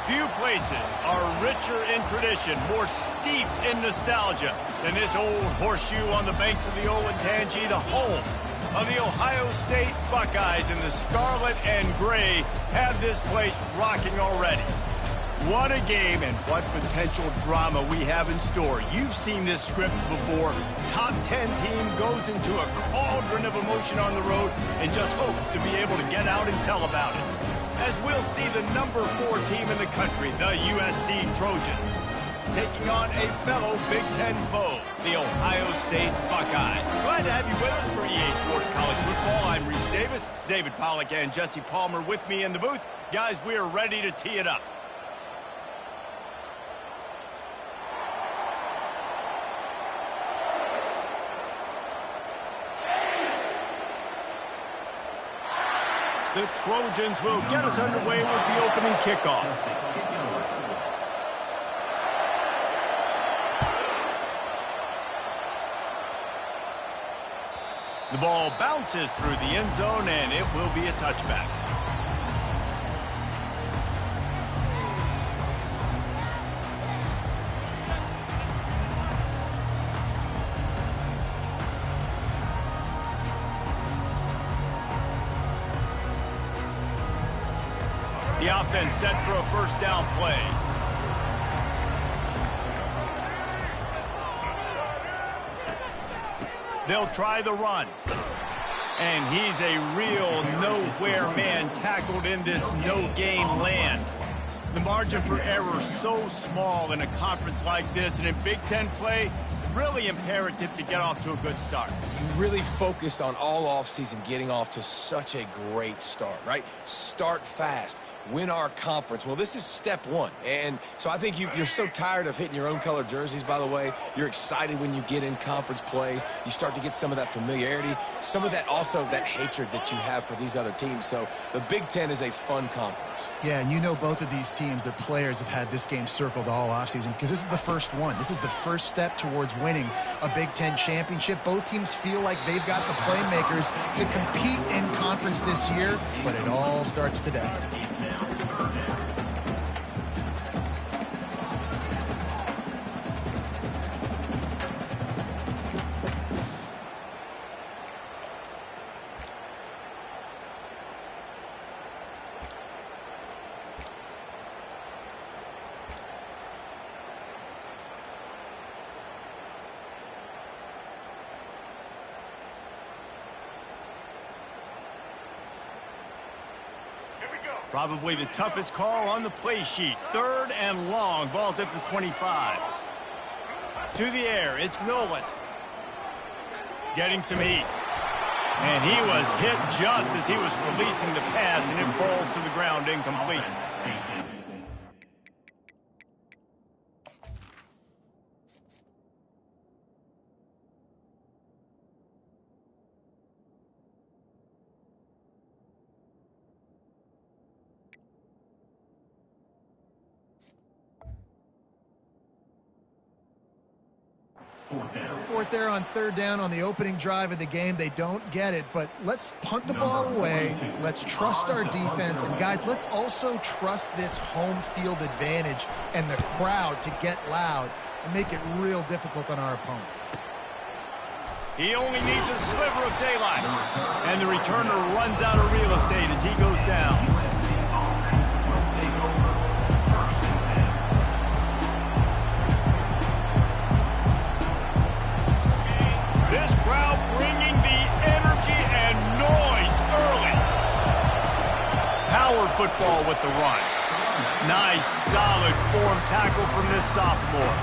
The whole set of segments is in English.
Few places are richer in tradition, more steeped in nostalgia than this old horseshoe on the banks of the Olentangy, the home of the Ohio State Buckeyes. And the scarlet and gray have this place rocking already. What a game and what potential drama we have in store. You've seen this script before. Top 10 team goes into a cauldron of emotion on the road and just hopes to be able to get out and tell about it. As we'll see the number 4 team in the country, the USC Trojans, taking on a fellow Big Ten foe, the Ohio State Buckeyes. Glad to have you with us for EA Sports College Football. I'm Reese Davis, David Pollack and Jesse Palmer with me in the booth. Guys, we are ready to tee it up. The Trojans will get us underway with the opening kickoff. The ball bounces through the end zone, and it will be a touchback. The offense set for a first down play. They'll try the run. And he's a real nowhere man tackled in this no-gain land. The margin for error so small in a conference like this, and in Big Ten play, really imperative to get off to a good start. You really focus on all offseason getting off to such a great start, right? Start fast. Win our conference. Well, this is step one. And so I think you're so tired of hitting your own color jerseys, by the way. You're excited when you get in conference plays. You start to get some of that familiarity, some of that also that hatred that you have for these other teams. So the Big Ten is a fun conference. Yeah, and you know both of these teams, their players have had this game circled all offseason because this is the first one. This is the first step towards winning a Big Ten championship. Both teams feel like they've got the playmakers to compete in conference this year, but it all starts today. Probably the toughest call on the play sheet. 3rd and long. Ball's at the 25. To the air. It's Nolan. Getting some heat. And he was hit just as he was releasing the pass, and it falls to the ground incomplete. Fourth there on 3rd down on the opening drive of the game. They don't get it, but let's punt the ball away. Let's trust our defense. And, guys, let's also trust this home field advantage and the crowd to get loud and make it real difficult on our opponent. He only needs a sliver of daylight. And the returner runs out of real estate as he goes down. This crowd bringing the energy and noise early. Power football with the run. Nice, solid form tackle from this sophomore.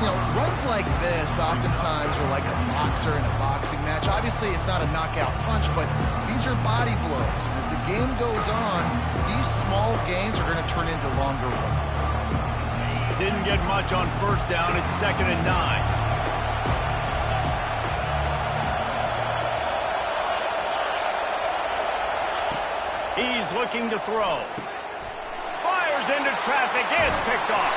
You know, runs like this oftentimes are like a boxer in a boxing match. Obviously, it's not a knockout punch, but these are body blows. And as the game goes on, these small gains are going to turn into longer runs. Didn't get much on first down. It's 2nd and 9. He's looking to throw. Fires into traffic. It's picked off.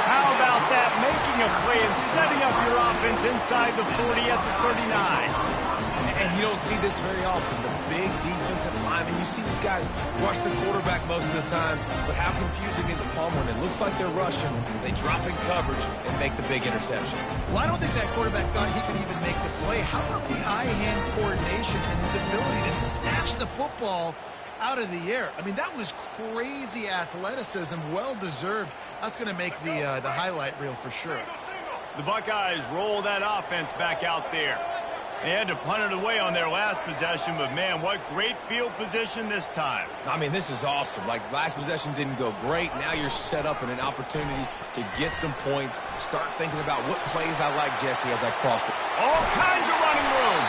How about that? Making a play and setting up your offense inside the 40 at the 39. And you don't see this very often. The big defensive linemen, you see these guys rush the quarterback most of the time, but how confusing is it, Palmer? When it looks like they're rushing, they drop in coverage and make the big interception. Well, I don't think that quarterback thought he could even make the play. How about the eye-hand coordination and his ability to snatch the football out of the air? I mean, that was crazy athleticism, well-deserved. That's going to make the highlight reel for sure. The Buckeyes roll that offense back out there. They had to punt it away on their last possession, but, man, what great field position this time. I mean, this is awesome. Like, last possession didn't go great. Now you're set up in an opportunity to get some points. Start thinking about what plays I like, Jesse, as I cross the... All kinds of running room.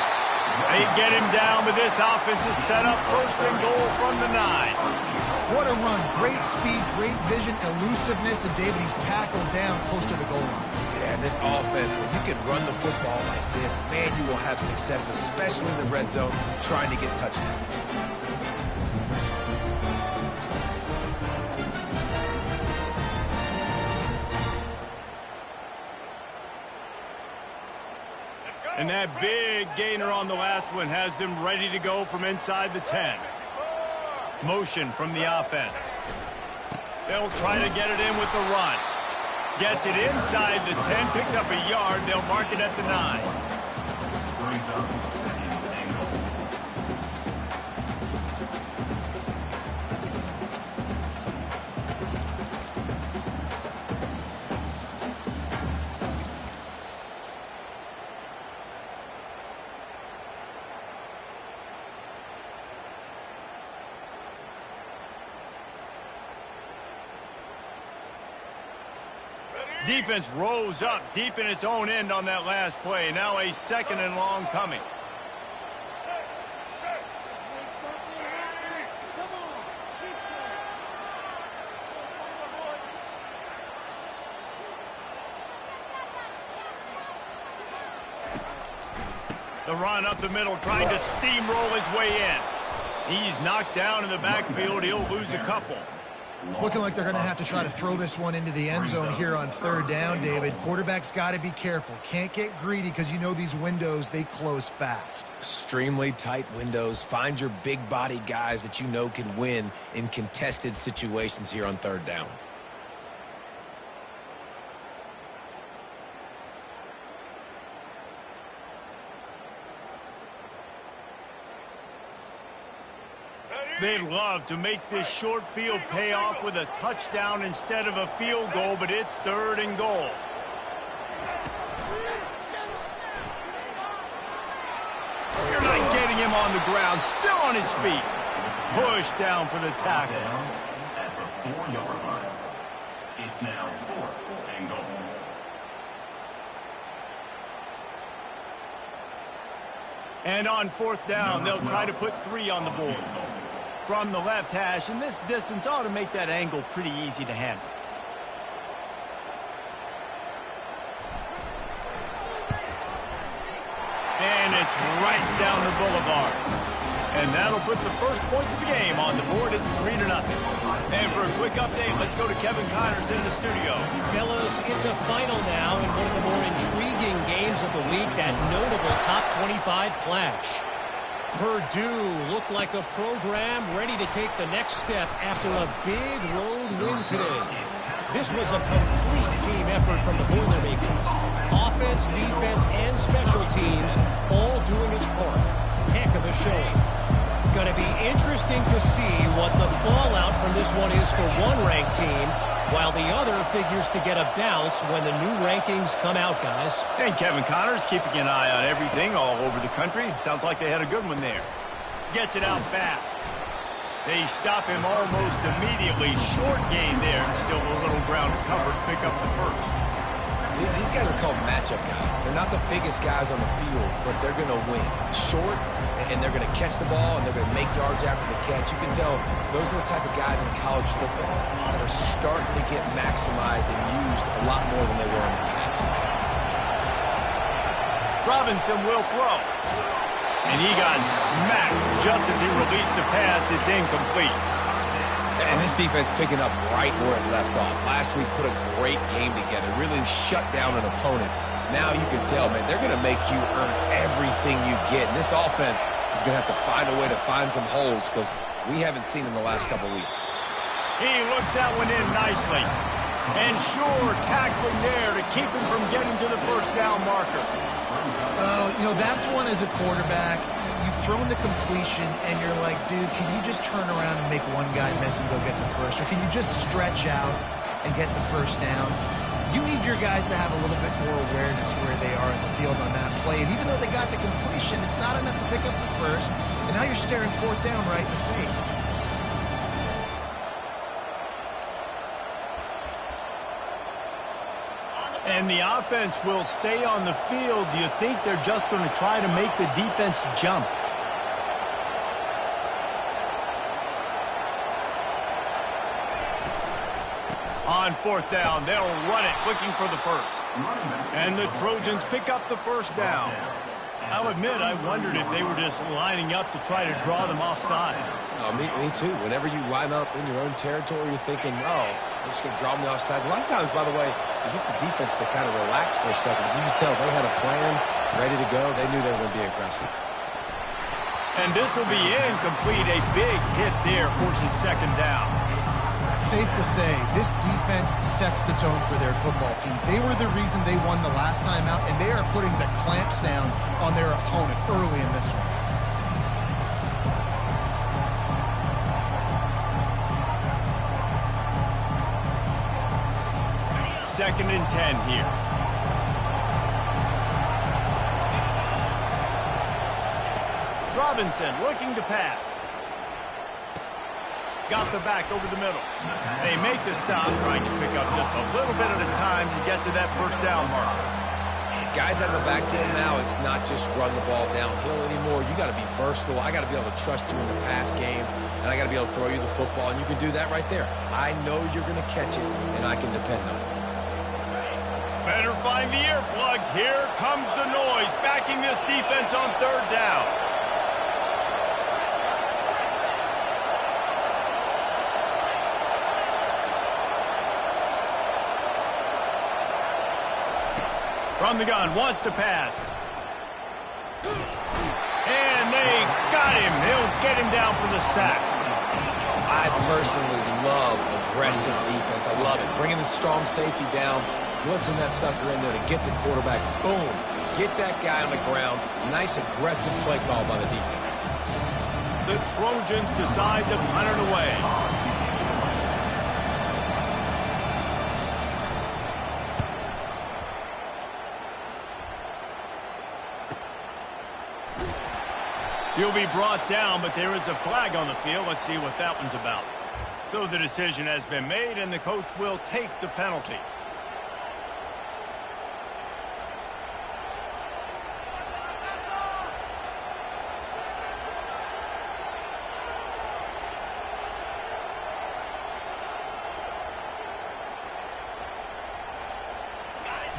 They get him down, but this offense is set up first and goal from the 9. What a run. Great speed, great vision, elusiveness, and David, he's tackled down close to the goal line. Yeah, and this offense, when you can run the football like this, man, you will have success, especially in the red zone, trying to get touchdowns. And that big gainer on the last one has them ready to go from inside the 10. Motion from the offense. They'll try to get it in with the run. Gets it inside the 10, picks up a yard. They'll mark it at the 9. Defense rose up deep in its own end on that last play. Now a second and long coming. The run up the middle, trying to steamroll his way in. He's knocked down in the backfield. He'll lose a couple. It's looking like they're going to have to try to throw this one into the end zone here on third down, David. Quarterback's got to be careful. Can't get greedy because you know these windows, they close fast. Extremely tight windows. Find your big body guys that you know can win in contested situations here on third down. They'd love to make this short field pay off with a touchdown instead of a field goal, but it's third and goal. You're not getting him on the ground, still on his feet. Push down for the tackle. At the 4-yard line. It's now 4th and goal. And on fourth down, they'll try to put 3 on the board. From the left hash, and this distance ought to make that angle pretty easy to handle. And it's right down the boulevard. And that'll put the first points of the game on the board. It's 3-0. And for a quick update, let's go to Kevin Connors in the studio. Fellas, it's a final now in one of the more intriguing games of the week, that notable top 25 clash. Purdue looked like a program ready to take the next step after a big road win today. This was a complete team effort from the Boilermakers. Offense, defense, and special teams all doing its part. Heck of a showing. Going to be interesting to see what the fallout from this one is for one ranked team, while the other figures to get a bounce when the new rankings come out, guys. And Kevin Connors keeping an eye on everything all over the country. Sounds like they had a good one there. Gets it out fast. They stop him almost immediately. Short gain there, and still a little ground to cover to pick up the first. These guys are called matchup guys. They're not the biggest guys on the field, but they're going to win. Short, and they're going to catch the ball, and they're going to make yards after the catch. You can tell those are the type of guys in college football that are starting to get maximized and used a lot more than they were in the past. Robinson will throw. And he got smacked just as he released the pass. It's incomplete. And this defense picking up right where it left off. Last week put a great game together. Really shut down an opponent Now you can tell, man, they're going to make you earn everything you get. And this offense is going to have to find a way to find some holes because we haven't seen in the last couple weeks. He looks that one in nicely. And sure, tackling there to keep him from getting to the first down marker. You know, that's one as a quarterback. You've thrown the completion, and you're like, dude, can you just turn around and make one guy miss and go get the first? Or can you just stretch out and get the first down? You need your guys to have a little bit more awareness where they are in the field on that play. And even though they got the completion, it's not enough to pick up the first. And now you're staring fourth down right in the face. And the offense will stay on the field. Do you think they're just going to try to make the defense jump? On fourth down, they'll run it, looking for the first. And the Trojans pick up the first down. I'll admit, I wondered if they were just lining up to try to draw them offside. Oh, me too. Whenever you line up in your own territory, you're thinking, oh, I'm just going to draw them offside. A lot of times, by the way, it gets the defense to kind of relax for a second. You can tell they had a plan, ready to go. They knew they were going to be aggressive. And this will be incomplete. A big hit there forces second down. Safe to say, this defense sets the tone for their football team. They were the reason they won the last time out, and they are putting the clamps down on their opponent early in this one. Second and 10 here. Robinson looking to pass. Got the back over the middle. They make the stop, trying to pick up just a little bit at a time to get to that first down marker. Guys out of the backfield now, it's not just run the ball downhill anymore. You got to be versatile. I got to be able to trust you in the pass game, and I got to be able to throw you the football, and you can do that right there. I know you're going to catch it, and I can depend on it. Better find the earplugs. Here comes the noise, backing this defense on third down. From the gun, wants to pass. And they got him. He'll get him down for the sack. I personally love aggressive defense. I love it. Bringing the strong safety down, blitzing that sucker in there to get the quarterback. Boom. Get that guy on the ground. Nice aggressive play call by the defense. The Trojans decide to punt it away. He'll be brought down, but there is a flag on the field. Let's see what that one's about. So the decision has been made, and the coach will take the penalty.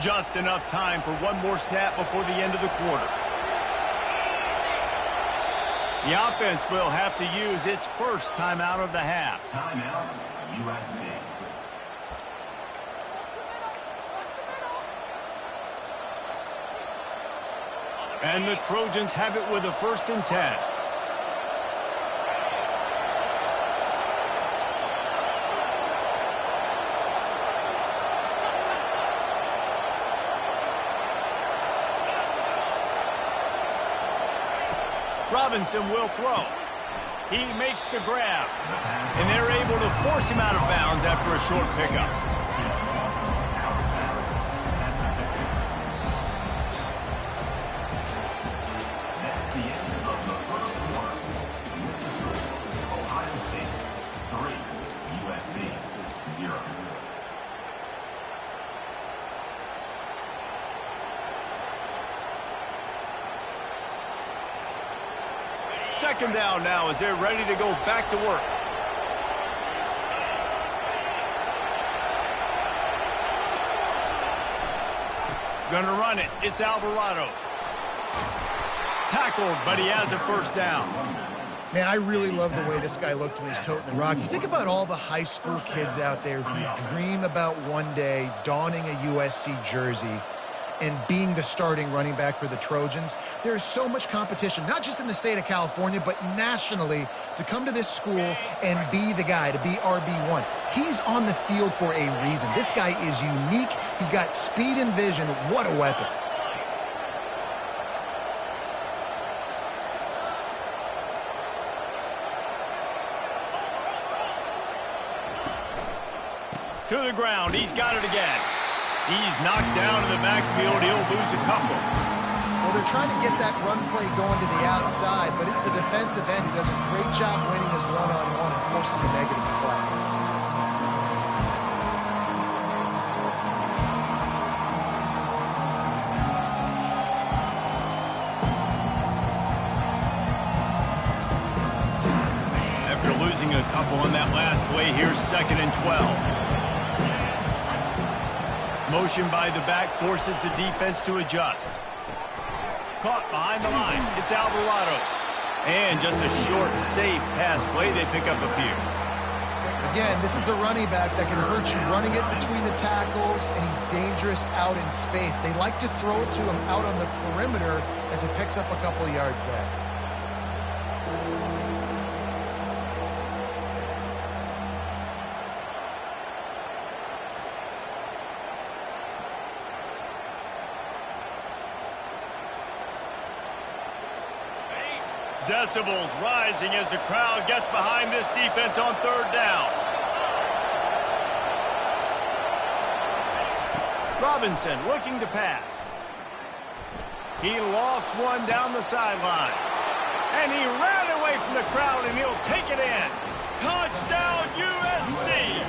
Just enough time for one more snap before the end of the quarter. The offense will have to use its first timeout of the half. Timeout, USC. And the Trojans have it with a 1st and 10. Robinson will throw. He makes the grab. And they're able to force him out of bounds after a short pickup. That's the end of the first quarter. Ohio State 3, USC 0. Second down now as they're ready to go back to work. Gonna run it. It's Alvarado. Tackled, but he has a 1st down. Man, I really love the way this guy looks when he's toting the rock. You think about all the high school kids out there who dream about one day donning a USC jersey. and being the starting running back for the Trojans. There's so much competition, not just in the state of California, but nationally, to come to this school and be the guy, to be RB1. He's on the field for a reason. This guy is unique. He's got speed and vision. What a weapon. To the ground. He's got it again. He's knocked down in the backfield. He'll lose a couple. Well, they're trying to get that run play going to the outside, but it's the defensive end who does a great job winning his one-on-one and forcing the negative play. After losing a couple on that last play, here's 2nd and 12. Motion by the back forces the defense to adjust. Caught behind the line. It's Alvarado. And just a short, safe pass play. They pick up a few. Again, this is a running back that can hurt you running it between the tackles, and he's dangerous out in space. They like to throw it to him out on the perimeter as he picks up a couple of yards there. Decibels rising as the crowd gets behind this defense on 3rd down. Robinson looking to pass. He lofts one down the sideline. And he ran away from the crowd, and he'll take it in. Touchdown, USC!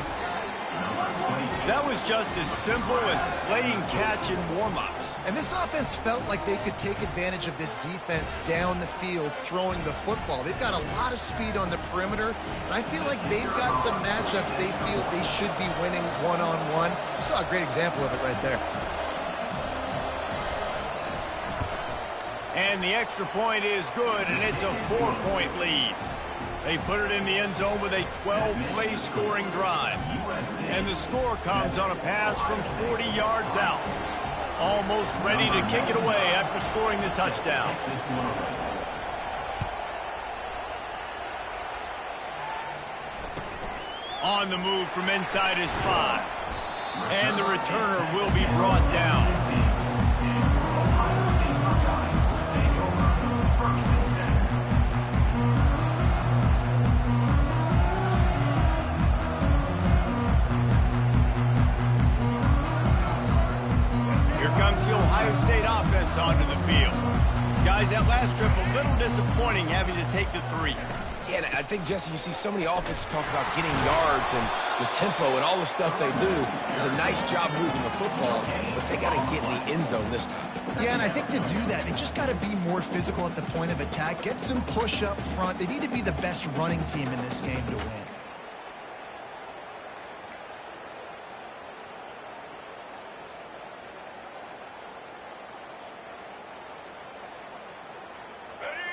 That was just as simple as playing catch in warm-ups. And this offense felt like they could take advantage of this defense down the field throwing the football. They've got a lot of speed on the perimeter, and I feel like they've got some matchups they feel they should be winning one-on-one. You saw a great example of it right there. And the extra point is good, and it's a 4-point lead. They put it in the end zone with a 12-play scoring drive. And the score comes on a pass from 40 yards out. Almost ready to kick it away after scoring the touchdown. On the move from inside his 5. And the returner will be brought down. Ohio State offense onto the field. Guys, that last trip a little disappointing having to take the 3. Yeah, and I think, Jesse, you see so many offenses talk about getting yards and the tempo and all the stuff they do. It was a nice job moving the football, but they got to get in the end zone this time. Yeah, and I think to do that, they just got to be more physical at the point of attack, get some push up front. They need to be the best running team in this game to win.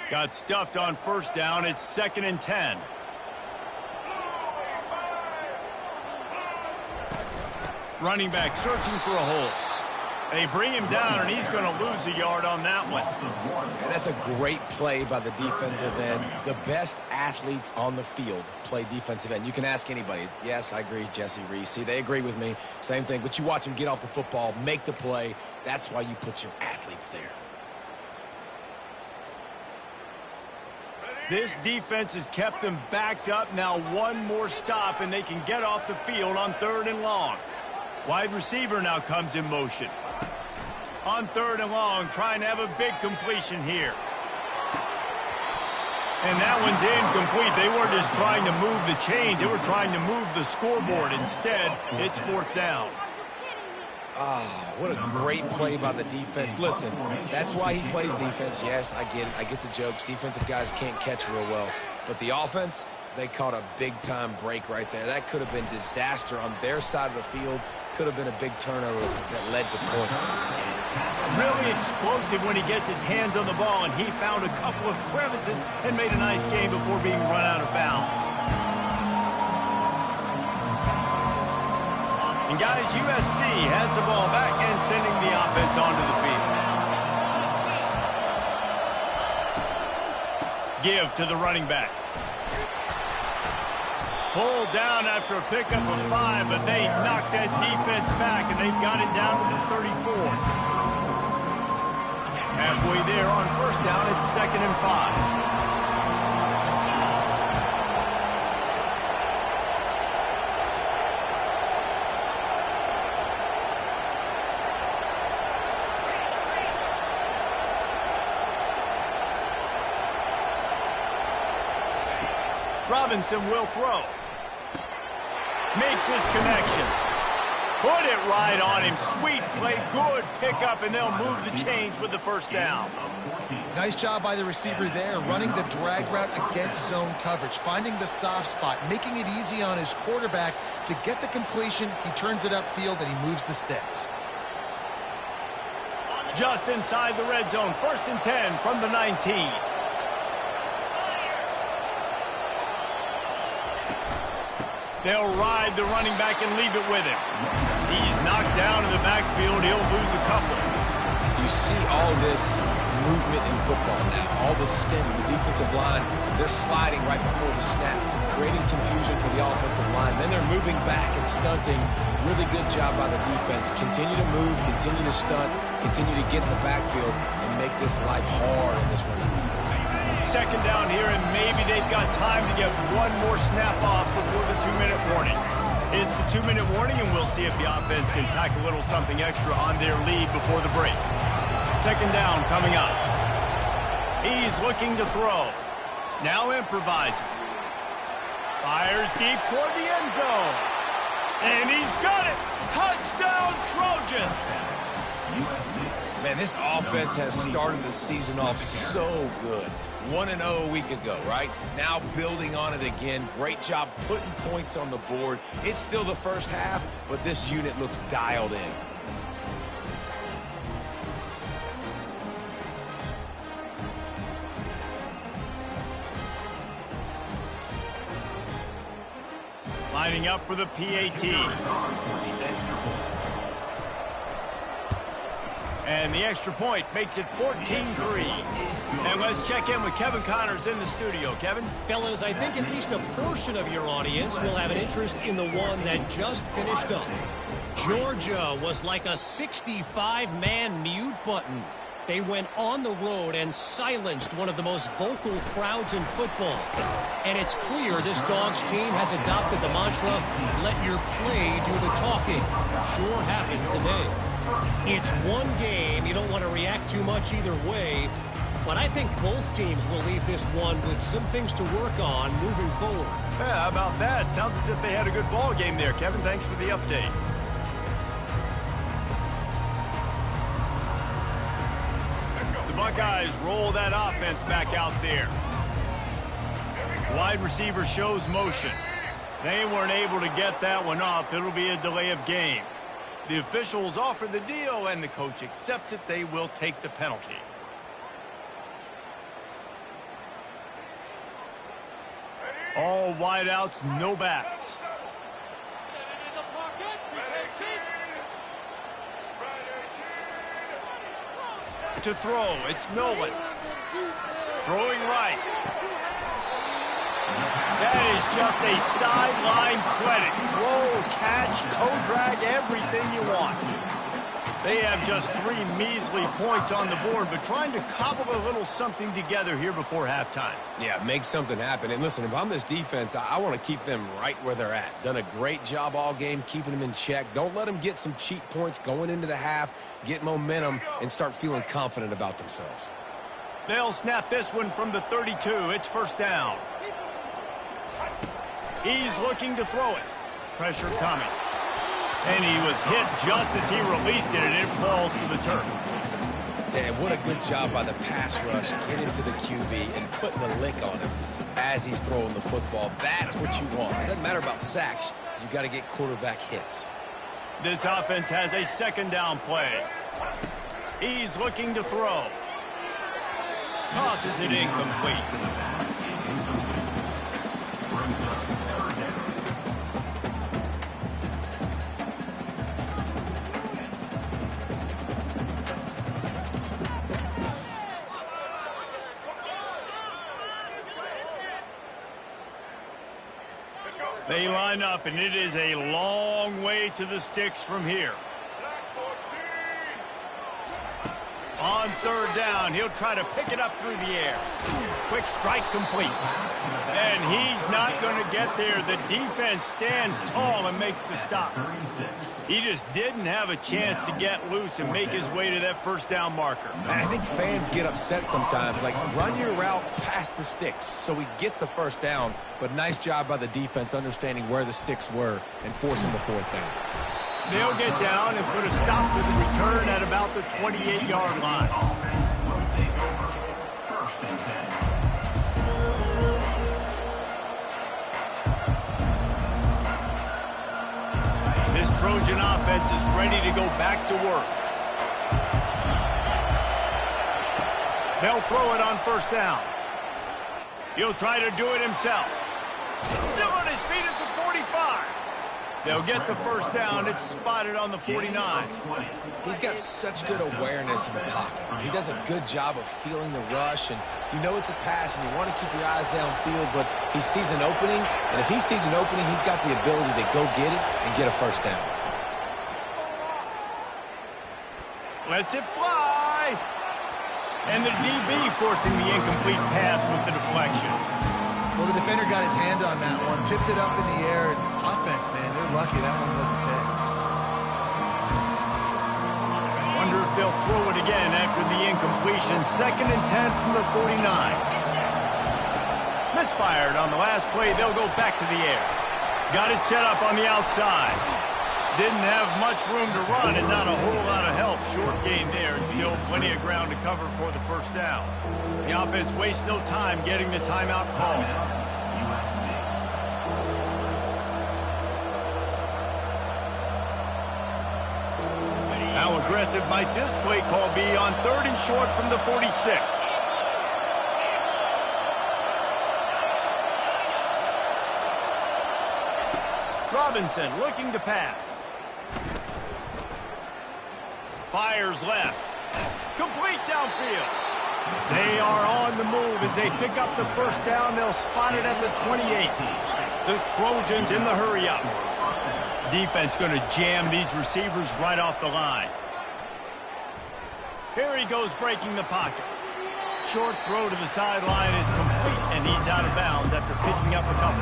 Got stuffed on 1st down. It's 2nd and 10. Running back searching for a hole. They bring him down, and he's going to lose a yard on that one. And that's a great play by the defensive end. The best athletes on the field play defensive end. You can ask anybody. Yes, I agree, Jesse Reese. See, they agree with me. Same thing. But you watch them get off the football, make the play. That's why you put your athletes there. This defense has kept them backed up. Now one more stop, and they can get off the field on 3rd and long. Wide receiver now comes in motion. On 3rd and long, trying to have a big completion here. And that one's incomplete. They weren't just trying to move the chains. They were trying to move the scoreboard. Instead, it's 4th down. Oh, what a great play by the defense. Listen, that's why he plays defense. Yes, I get it. I get the jokes. Defensive guys can't catch real well. But the offense, they caught a big-time break right there. That could have been disaster on their side of the field. Could have been a big turnover that led to points. Really explosive when he gets his hands on the ball, and he found a couple of crevices and made a nice game before being run out of bounds. And guys, USC has the ball back and sending the offense onto the field. Give to the running back. Pulled down after a pickup of 5, but they knocked that defense back, and they've got it down to the 34. Halfway there on first down, it's 2nd and 5. Robinson will throw. Makes his connection. Put it right on him. Sweet play. Good pickup, and they'll move the chains with the first down. Nice job by the receiver there, running the drag route against zone coverage, finding the soft spot, making it easy on his quarterback to get the completion. He turns it upfield, and he moves the sticks. Just inside the red zone. 1st and 10 from the 19. They'll ride the running back and leave it with him. He's knocked down in the backfield. He'll lose a couple. You see all this movement in football now. All the stemming, the defensive line, they're sliding right before the snap, creating confusion for the offensive line. Then they're moving back and stunting. Really good job by the defense. Continue to move, continue to stunt, continue to get in the backfield and make this life hard in this running game. 2nd down here, and maybe they've got time to get one more snap off before the 2-minute warning. It's the 2-minute warning, and we'll see if the offense can tack a little something extra on their lead before the break. 2nd down coming up. He's looking to throw. Now improvising. Fires deep toward the end zone. And he's got it. Touchdown, Trojans. Man, this offense has started the season off so good. 1-0 a week ago, right? Now building on it again. Great job putting points on the board. It's still the first half, but this unit looks dialed in. Lining up for the PAT. And the extra point makes it 14-3. And let's check in with Kevin Connors in the studio. Kevin? Fellas, I think at least a portion of your audience will have an interest in the one that just finished up. Georgia was like a 65-man mute button. They went on the road and silenced one of the most vocal crowds in football. And it's clear this Dogs team has adopted the mantra, let your play do the talking. Sure happened today. It's one game. You don't want to react too much either way. But I think both teams will leave this one with some things to work on moving forward. Yeah, how about that? Sounds as if they had a good ball game there. Kevin, thanks for the update. The Buckeyes roll that offense back out there. Wide receiver shows motion. They weren't able to get that one off. It'll be a delay of game. The officials offer the deal, and the coach accepts it. They will take the penalty. All wideouts, no backs. To throw, it's Nolan. Throwing right. That is just a sideline credit. Throw, catch, toe drag, everything you want. They have just 3 measly points on the board, but trying to cobble a little something together here before halftime. Yeah, make something happen. And listen, if I'm this defense, I want to keep them right where they're at. Done a great job all game keeping them in check. Don't let them get some cheap points going into the half, get momentum, and start feeling confident about themselves. They'll snap this one from the 32. It's first down. He's looking to throw it. Pressure coming. And he was hit just as he released it, and it falls to the turf. And what a good job by the pass rush, getting to the QB and putting a lick on him as he's throwing the football. That's what you want. It doesn't matter about sacks. You got to get quarterback hits. This offense has a second down play. He's looking to throw. Tosses it incomplete. They line up, and it is a long way to the sticks from here. On third down, he'll try to pick it up through the air. Quick strike complete. And he's not going to get there. The defense stands tall and makes the stop. He just didn't have a chance to get loose and make his way to that first down marker. And I think fans get upset sometimes. Like, run your route past the sticks so we get the first down. But nice job by the defense understanding where the sticks were and forcing the fourth down. They'll get down and put a stop to the return at about the 28-yard line. Offense will take over. First and 10. This Trojan offense is ready to go back to work. They'll throw it on first down. He'll try to do it himself. Still on his feet at the 45. They'll get the first down. It's spotted on the 49. He's got such good awareness in the pocket. He does a good job of feeling the rush, and you know it's a pass, and you want to keep your eyes downfield, but he sees an opening, and if he sees an opening, he's got the ability to go get it and get a first down. Lets it fly. And the DB forcing the incomplete pass with the deflection. Well, the defender got his hand on that one, tipped it up in the air, and offense, man, they're lucky that one wasn't picked. Wonder if they'll throw it again after the incompletion. 2nd and 10 from the 49. Misfired on the last play. They'll go back to the air. Got it set up on the outside. Didn't have much room to run and not a whole lot of help. Short gain there and still plenty of ground to cover for the first down. The offense wastes no time getting the timeout call. How aggressive might this play call be on 3rd and short from the 46? Robinson looking to pass. Fires left. Complete downfield. They are on the move as they pick up the first down. They'll spot it at the 28. The Trojans in the hurry-up. Defense going to jam these receivers right off the line. Here he goes breaking the pocket. Short throw to the sideline is complete, and he's out of bounds after picking up a couple.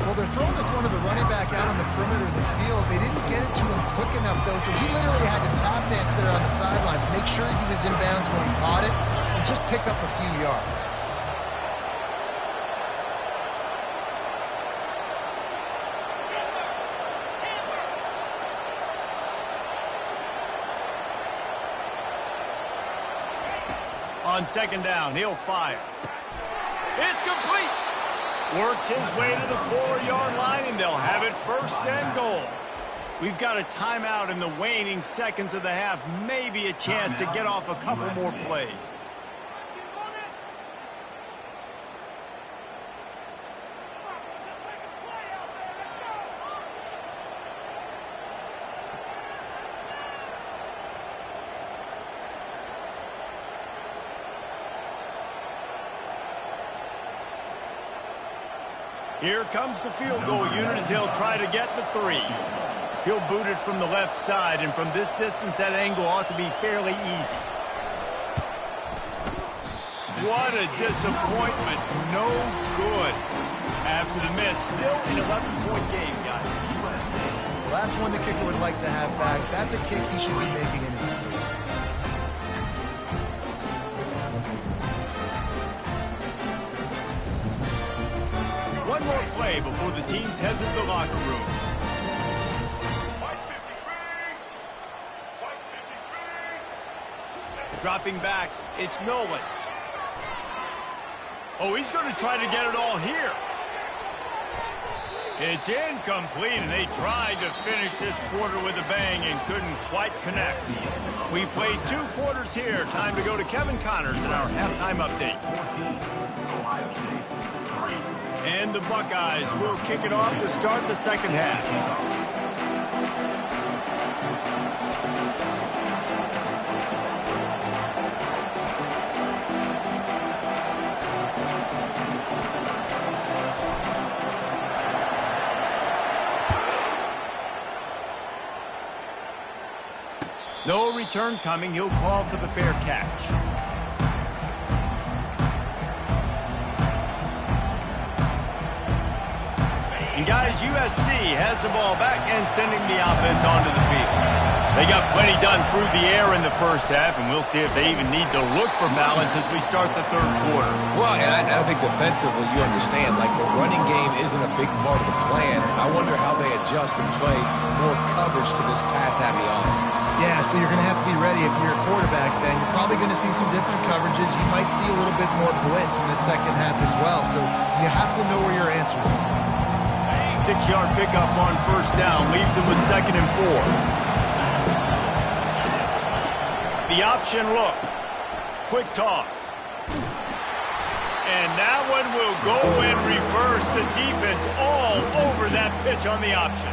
Well, they're throwing this one to the running back out on the perimeter of the field. They didn't get it to him quick enough, though, so he literally had to tap dance there on the sidelines, make sure he was in bounds when he caught it, and just pick up a few yards. On 2nd down, he'll fire. It's complete. Works his way to the 4-yard line, and they'll have it 1st and goal. We've got a timeout in the waning seconds of the half. Maybe a chance to get off a couple more plays. Here comes the field goal unit as they'll try to get the 3. He'll boot it from the left side, and from this distance, that angle ought to be fairly easy. What a disappointment. No good. After the miss, still an 11-point game, guys. Well, that's one the kicker would like to have back. That's a kick he should be making in his sleep. One more play before the teams head to the locker rooms. Dropping back, it's Nolan. Oh, he's going to try to get it all here. It's incomplete, and they tried to finish this quarter with a bang and couldn't quite connect. We played 2 quarters here. Time to go to Kevin Connors in our halftime update. And the Buckeyes will kick it off to start the second half. No return coming. He'll call for the fair catch. And guys, USC has the ball back and sending the offense onto the field. They got plenty done through the air in the first half, and we'll see if they even need to look for balance as we start the third quarter. Well, and I think defensively, you understand, like the running game isn't a big part of the plan. I wonder how they adjust and play more coverage to this pass-happy offense. Yeah, so you're going to have to be ready if you're a quarterback, Ben. You're probably going to see some different coverages. You might see a little bit more blitz in the second half as well, so you have to know where your answers are. 6-yard pickup on first down leaves him with 2nd and 4. The option look. Quick toss. And that one will go and reverse the defense all over that pitch on the option.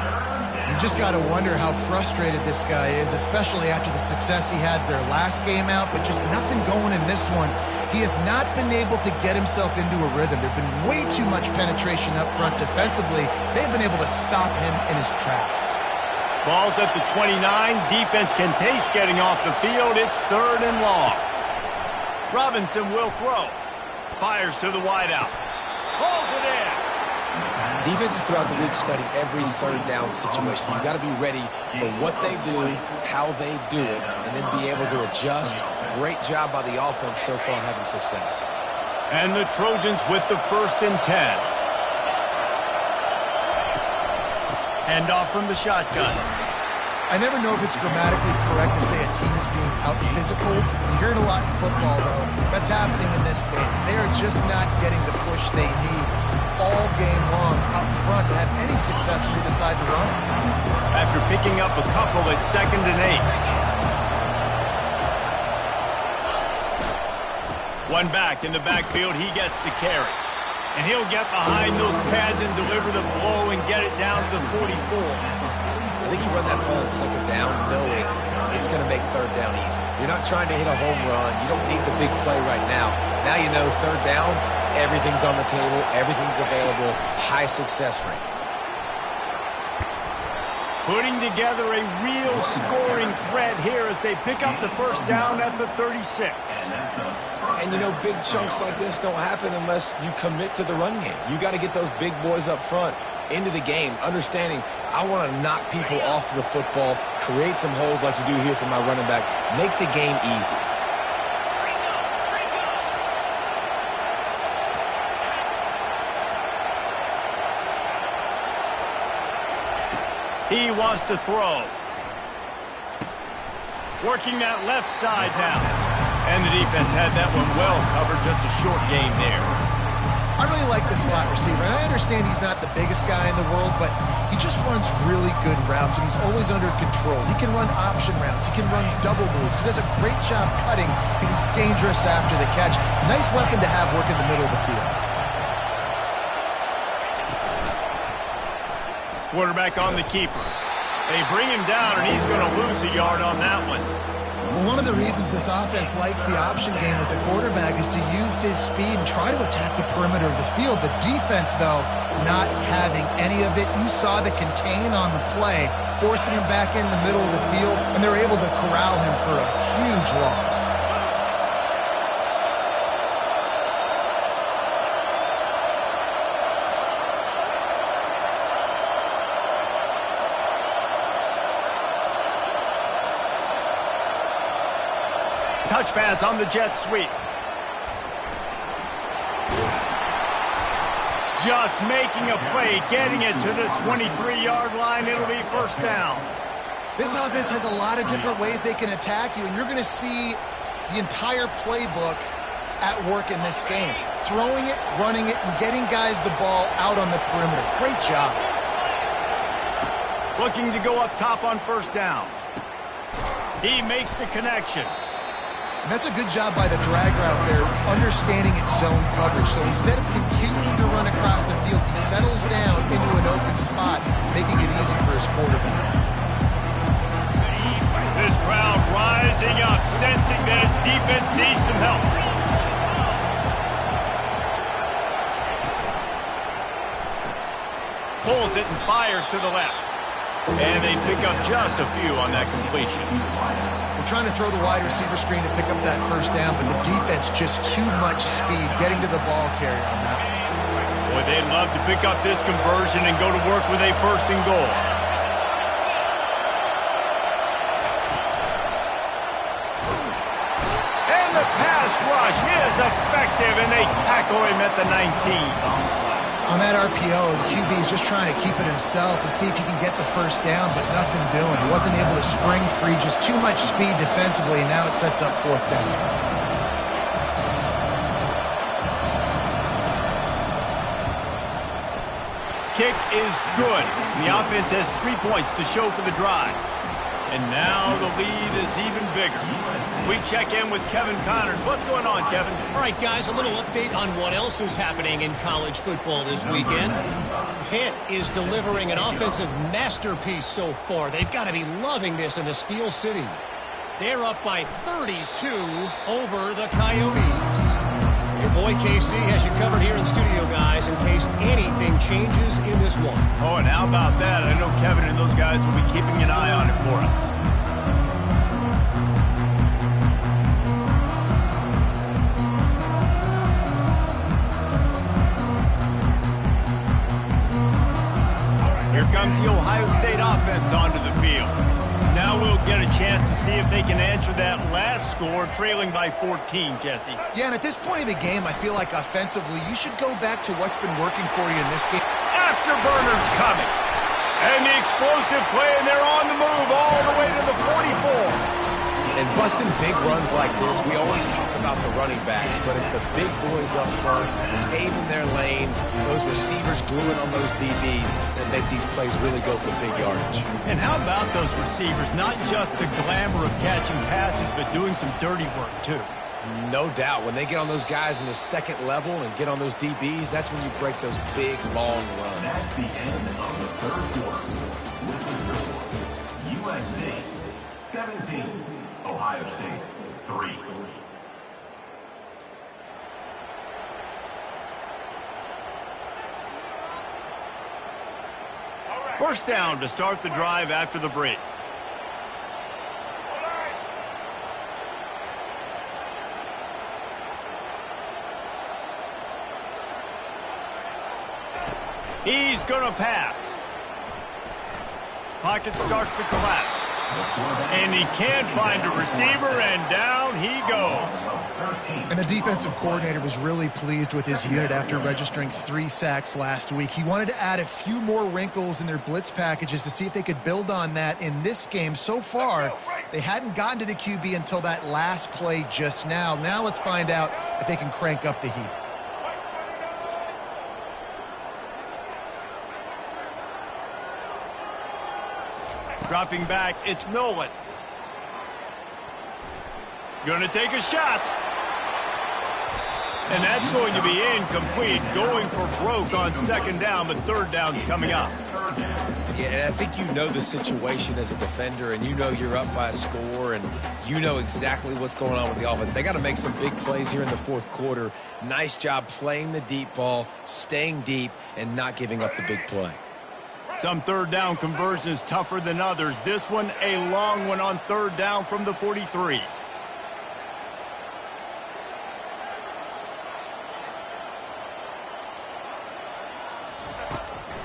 You just got to wonder how frustrated this guy is, especially after the success he had their last game out, but just nothing going in this one. He has not been able to get himself into a rhythm. There's been way too much penetration up front defensively. They've been able to stop him in his tracks. Ball's at the 29. Defense can taste getting off the field. It's 3rd and long. Robinson will throw. Fires to the wideout. Hauls it in. Defenses throughout the week study every third down situation. You got to be ready for what they do, how they do it, and then be able to adjust. Great job by the offense so far having success. And the Trojans with the 1st and 10. Hand off from the shotgun. I never know if it's grammatically correct to say a team's being out-physicaled. You hear it a lot in football, though. That's happening in this game. They are just not getting the push they need all game long up front to have any success when they decide to run it. After picking up a couple at 2nd and 8. One back in the backfield. He gets the carry. And he'll get behind those pads and deliver the blow and get it down to the 44. I think you run that play on 2nd down knowing it's going to make 3rd down easy. You're not trying to hit a home run. You don't need the big play right now. Now you know 3rd down, everything's on the table, everything's available, high success rate. Putting together a real scoring threat here as they pick up the 1st down at the 36. And, you know, big chunks like this don't happen unless you commit to the run game. You got to get those big boys up front into the game, understanding I want to knock people off the football, create some holes like you do here for my running back, make the game easy. He wants to throw. Working that left side now. And the defense had that one well covered, just a short game there. I really like the slot receiver, and I understand he's not the biggest guy in the world, but he just runs really good routes, and he's always under control. He can run option routes. He can run double moves. He does a great job cutting, and he's dangerous after the catch. Nice weapon to have work in the middle of the field. Quarterback on the keeper. They bring him down, and he's going to lose a yard on that one. Well, one of the reasons this offense likes the option game with the quarterback is to use his speed and try to attack the perimeter of the field. The defense, though, not having any of it. You saw the contain on the play, forcing him back in the middle of the field, and they're able to corral him for a huge loss. Touch pass on the jet sweep. Just making a play, getting it to the 23-yard line. It'll be 1st down. This offense has a lot of different ways they can attack you, and you're going to see the entire playbook at work in this game. Throwing it, running it, and getting guys the ball out on the perimeter. Great job. Looking to go up top on 1st down. He makes the connection. And that's a good job by the drag route there, understanding its zone coverage. So instead of continuing to run across the field, he settles down into an open spot, making it easy for his quarterback. This crowd rising up, sensing that its defense needs some help. Pulls it and fires to the left. And they pick up just a few on that completion. We're trying to throw the wide receiver screen to pick up that first down, but the defense just too much speed getting to the ball carrier on that one. Boy, they'd love to pick up this conversion and go to work with a first and goal. And the pass rush is effective, and they tackle him at the 19. On that RPO, the QB is just trying to keep it himself and see if he can get the first down, but nothing doing. He wasn't able to spring free, just too much speed defensively, and now it sets up fourth down. Kick is good. The offense has 3 points to show for the drive. And now the lead is even bigger. We check in with Kevin Connors. What's going on, Kevin? All right, guys, a little update on what else is happening in college football this weekend. Pitt is delivering an offensive masterpiece so far. They've got to be loving this in the Steel City. They're up by 32 over the Coyotes. Your boy KC has you covered here in studio, guys, in case anything changes in this one. Oh, and how about that? I know Kevin and those guys will be keeping an eye on it for us. Here comes the Ohio State offense onto the field. Now we'll get a chance to see if they can answer that last score, trailing by 14, Jesse. Yeah, and at this point of the game, I feel like offensively, you should go back to what's been working for you in this game. Afterburners coming. And the explosive play, and they're on the move all the way to the 44. And busting big runs like this, we always talk about the running backs, but it's the big boys up front, paving their lanes, those receivers gluing on those DBs that make these plays really go for big yardage. And how about those receivers? Not just the glamour of catching passes, but doing some dirty work, too. No doubt. When they get on those guys in the second level and get on those DBs, that's when you break those big, long runs. That's the end of the third quarter. With the score, USC 17, Ohio State 3. First down to start the drive after the break. He's going to pass. Pocket starts to collapse. And he can't find a receiver, and down he goes. And the defensive coordinator was really pleased with his unit after registering 3 sacks last week. He wanted to add a few more wrinkles in their blitz packages to see if they could build on that in this game. So far, they hadn't gotten to the QB until that last play just now. Now let's find out if they can crank up the heat. Dropping back, it's Nolan. Gonna take a shot. And that's going to be incomplete. Going for broke on second down, but third down's coming up. Yeah, and I think you know the situation as a defender, and you know you're up by a score, and you know exactly what's going on with the offense. They got to make some big plays here in the fourth quarter. Nice job playing the deep ball, staying deep, and not giving up the big play. Some third down conversions tougher than others. This one a long one on third down from the 43.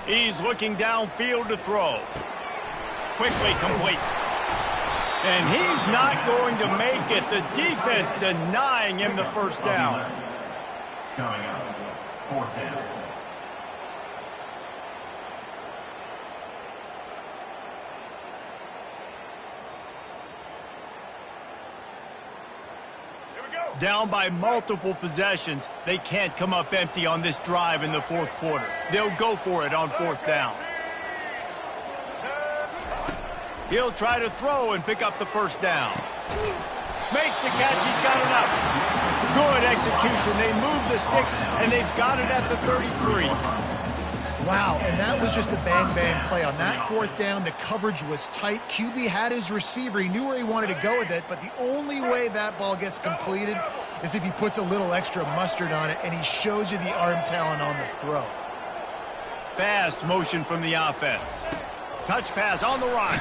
He's looking downfield to throw. Quickly complete. And he's not going to make it. The defense denying him the first down. Coming up, fourth down. Down by multiple possessions, they can't come up empty on this drive in the fourth quarter. They'll go for it on fourth down. He'll try to throw and pick up the first down. Makes the catch, he's got enough. Good execution, they move the sticks, and they've got it at the 33. Wow, and that was just a bang-bang play. On that fourth down, the coverage was tight. QB had his receiver. He knew where he wanted to go with it, but the only way that ball gets completed is if he puts a little extra mustard on it, and he shows you the arm talent on the throw. Fast motion from the offense. Touch pass on the run.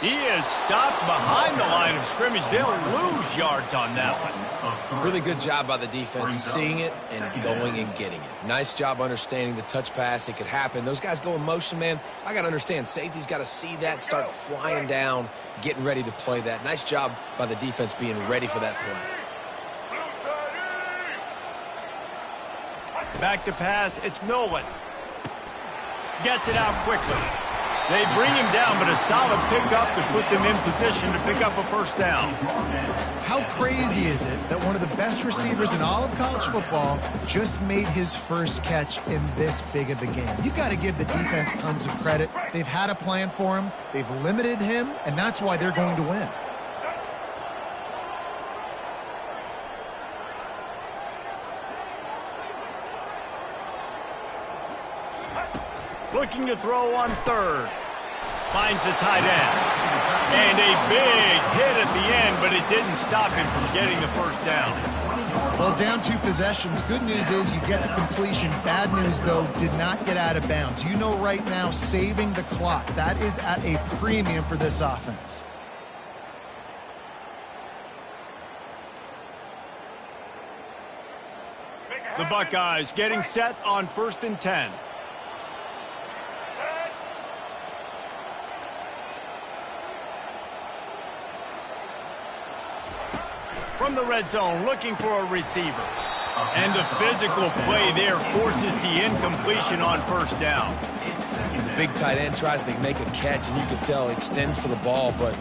He is stopped behind the line of scrimmage. They'll lose yards on that one. Really good job by the defense, seeing it and going and getting it. Nice job understanding the touch pass. It could happen. Those guys go in motion, man. I got to understand, safety's got to see that, start flying down, getting ready to play that. Nice job by the defense being ready for that play. Back to pass. It's Nolan. Gets it out quickly. They bring him down, but a solid pickup to put them in position to pick up a first down. How crazy is it that one of the best receivers in all of college football just made his first catch in this big of a game? You've got to give the defense tons of credit. They've had a plan for him. They've limited him, and that's why they're going to win. Looking to throw on third. Finds the tight end. And a big hit at the end, but it didn't stop him from getting the first down. Well, down 2 possessions. Good news is you get the completion. Bad news, though, did not get out of bounds. You know right now, saving the clock. That is at a premium for this offense. The Buckeyes getting set on 1st and 10. From the red zone, looking for a receiver. And the physical play there forces the incompletion on first down. The big tight end tries to make a catch, and you can tell he extends for the ball, but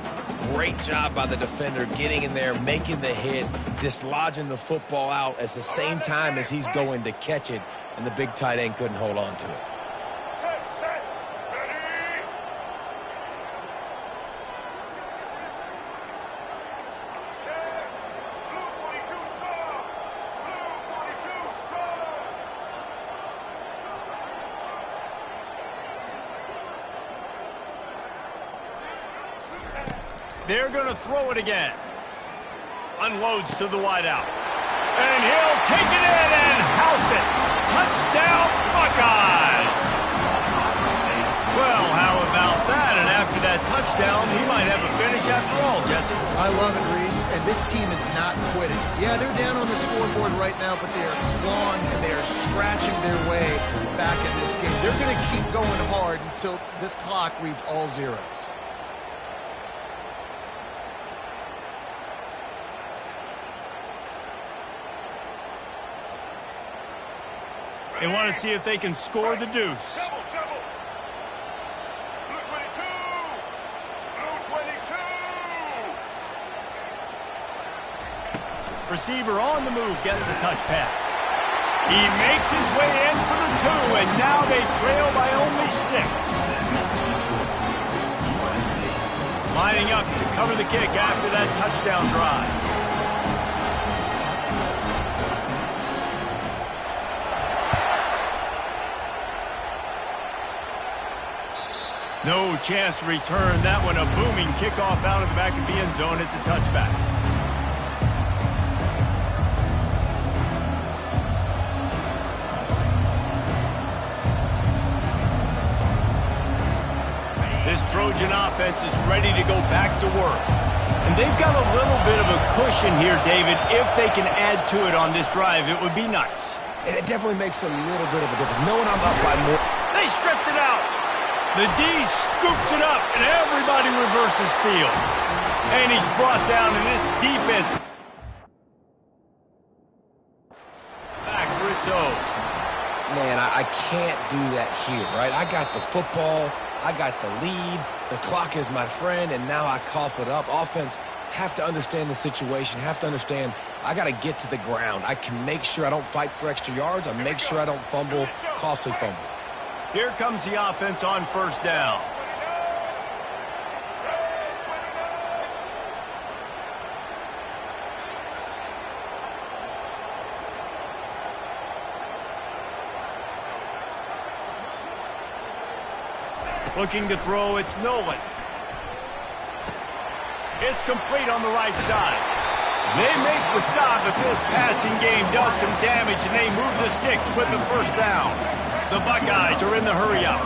great job by the defender getting in there, making the hit, dislodging the football out at the same time as he's going to catch it, and the big tight end couldn't hold on to it. They're going to throw it again. Unloads to the wideout. And he'll take it in and house it. Touchdown, Buckeyes! Well, how about that? And after that touchdown, he might have a finish after all, Jesse. I love it, Reese, and this team is not quitting. Yeah, they're down on the scoreboard right now, but they are clawing and they are scratching their way back in this game. They're going to keep going hard until this clock reads all zeros. They want to see if they can score the deuce. Receiver on the move gets the touch pass. He makes his way in for the 2, and now they trail by only 6. Lining up to cover the kick after that touchdown drive. No chance to return that one. A booming kickoff out of the back of the end zone. It's a touchback. This Trojan offense is ready to go back to work. And they've got a little bit of a cushion here, David. If they can add to it on this drive, it would be nice. And it definitely makes a little bit of a difference. Knowing I'm up by more. They stripped it out. The D scoops it up, and everybody reverses field. And he's brought down, and this defense. Back, Rizzo. Man, I can't do that here, right? I got the football. I got the lead. The clock is my friend, and now I cough it up. Offense have to understand the situation, have to understand I got to get to the ground. I can make sure I don't fight for extra yards. I make sure I don't fumble, costly fumble. Here comes the offense on first down. Looking to throw, it's Nolan. It's complete on the right side. They make the stop, but this passing game does some damage, and they move the sticks with the first down. The Buckeyes are in the hurry-up.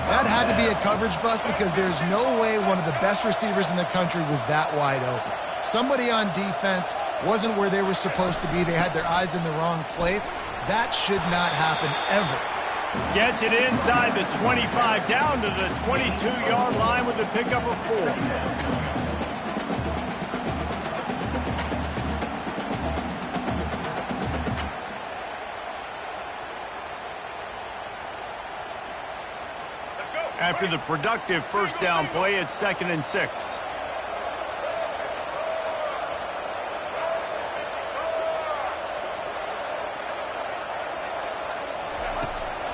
That had to be a coverage bust because there's no way one of the best receivers in the country was that wide open. Somebody on defense wasn't where they were supposed to be. They had their eyes in the wrong place. That should not happen ever. Gets it inside the 25, down to the 22-yard line with a pickup of 4. After the productive first down play, it's 2nd and 6.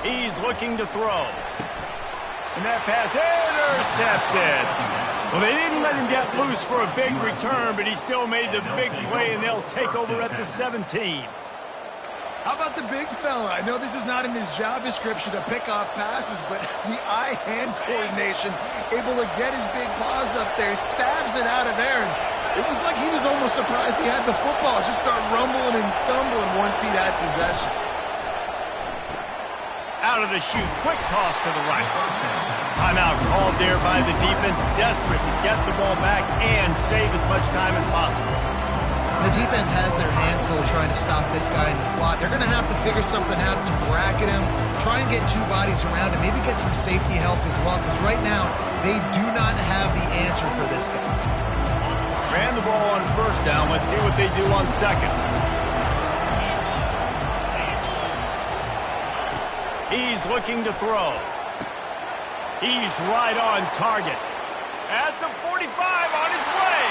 He's looking to throw. And that pass intercepted. Well, they didn't let him get loose for a big return, but he still made the big play, and they'll take over at the 17. How about the big fella? I know this is not in his job description to pick off passes, but the eye-hand coordination, able to get his big paws up there, stabs it out of Aaron. It was like he was almost surprised he had the football. Just start rumbling and stumbling once he'd had possession. Out of the chute, quick toss to the right. Timeout called there by the defense, desperate to get the ball back and save as much time as possible. The defense has their hands full trying to stop this guy in the slot. They're going to have to figure something out to bracket him, try and get 2 bodies around him, maybe get some safety help as well, because right now they do not have the answer for this guy. Ran the ball on first down. Let's see what they do on second. He's looking to throw. He's right on target. At the 45, on his way.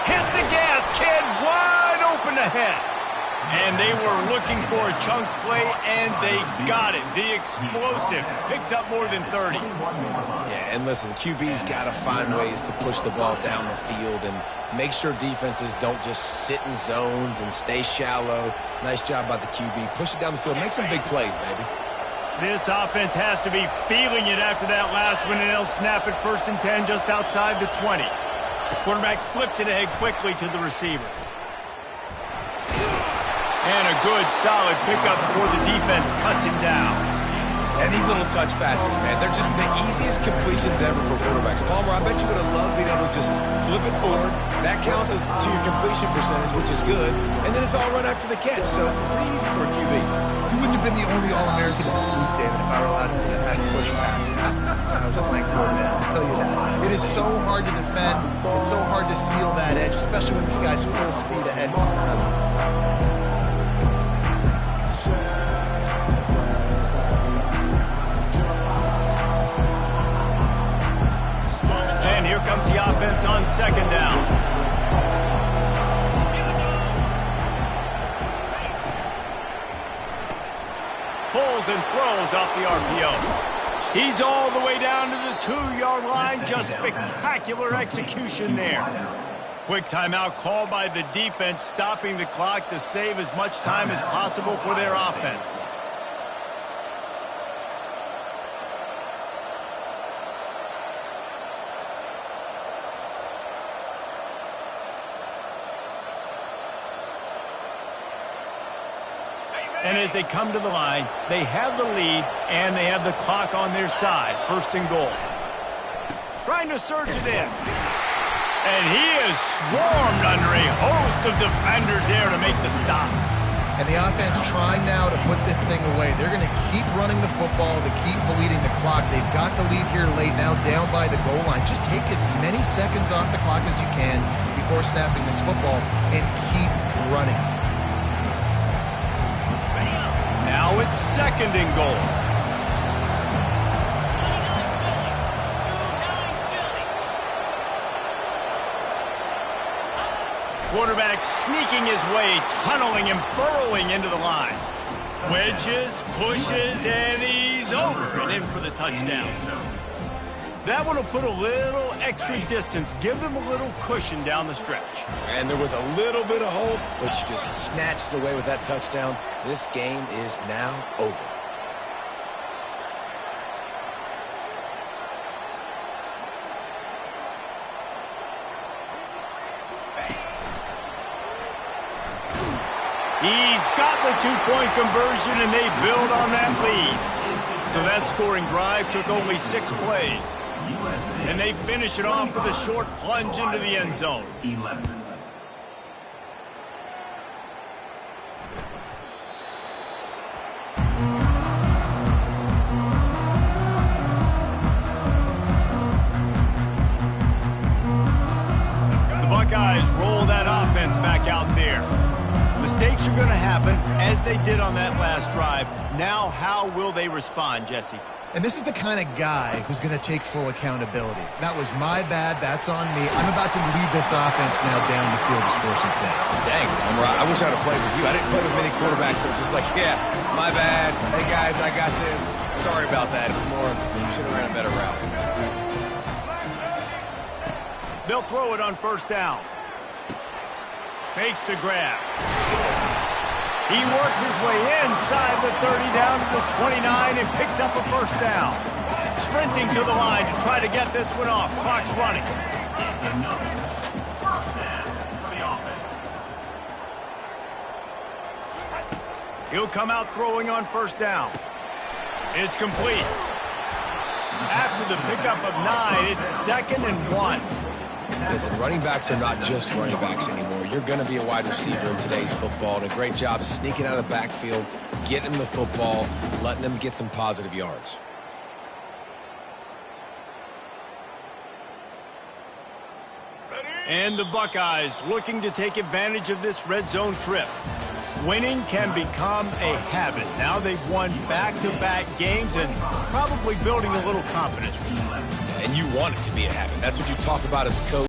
Hit the gas, kid, wide open ahead. And they were looking for a chunk play, and they got it. The explosive picks up more than 30. Yeah, and listen, QB's got to find ways to push the ball down the field and make sure defenses don't just sit in zones and stay shallow. Nice job by the QB. Push it down the field. Make some big plays, baby. This offense has to be feeling it after that last one, and they'll snap it 1st and 10 just outside the 20. Quarterback flips it ahead quickly to the receiver. And a good, solid pickup before the defense cuts him down. And these little touch passes, man, they're just the easiest completions ever for quarterbacks. Palmer, I bet you would have loved being able to just flip it forward. That counts as to your completion percentage, which is good. And then it's all run after the catch, so pretty easy for a QB. You wouldn't have been the only All-American in this booth, David, if I were allowed to do that. Had to push passes. I was a blank quarterback, I'll tell you that. It is so hard to defend. It's so hard to seal that edge, especially when this guy's full speed ahead. And here comes the offense on 2nd down. Pulls and throws off the RPO. He's all the way down to the 2-yard line. Just spectacular execution there. Quick timeout called by the defense, stopping the clock to save as much time as possible for their offense. And as they come to the line, they have the lead, and they have the clock on their side. 1st and goal. Trying to surge it in. And he is swarmed under a host of defenders there to make the stop. And the offense trying now to put this thing away. They're going to keep running the football to keep bleeding the clock. They've got the lead here late, now down by the goal line. Just take as many seconds off the clock as you can before snapping this football and keep running. Now it's 2nd and goal. Quarterback sneaking his way, tunneling and burrowing into the line. Wedges, pushes, and he's over and in for the touchdown. That one will put a little extra distance, give them a little cushion down the stretch. And there was a little bit of hope, but you just snatched it away with that touchdown. This game is now over. He's got the 2-point conversion, and they build on that lead. So that scoring drive took only 6 plays. And they finish it off with a short plunge into the end zone. 11. The Buckeyes roll that offense back out there. Mistakes are going to happen, as they did on that last drive. Now, how will they respond, Jesse? And this is the kind of guy who's going to take full accountability. That was my bad. That's on me. I'm about to lead this offense now down the field to score some points. Dang, I wish I'd have played with you. I didn't play with many quarterbacks that were just like, yeah, my bad. Hey, guys, I got this. Sorry about that. It was more, should have ran a better route. They'll throw it on first down. Fakes the grab. He works his way inside the 30 down to the 29 and picks up a first down. Sprinting to the line to try to get this one off. Clock's running. It's another first down for the offense. He'll come out throwing on first down. It's complete. After the pickup of 9, it's 2nd and 1. Listen, running backs are not just running backs anymore. You're going to be a wide receiver in today's football, and a great job sneaking out of the backfield, getting them the football, letting them get some positive yards. And the Buckeyes looking to take advantage of this red zone trip. Winning can become a habit. Now they've won back-to-back games and probably building a little confidence. And you want it to be a habit. That's what you talk about as a coach.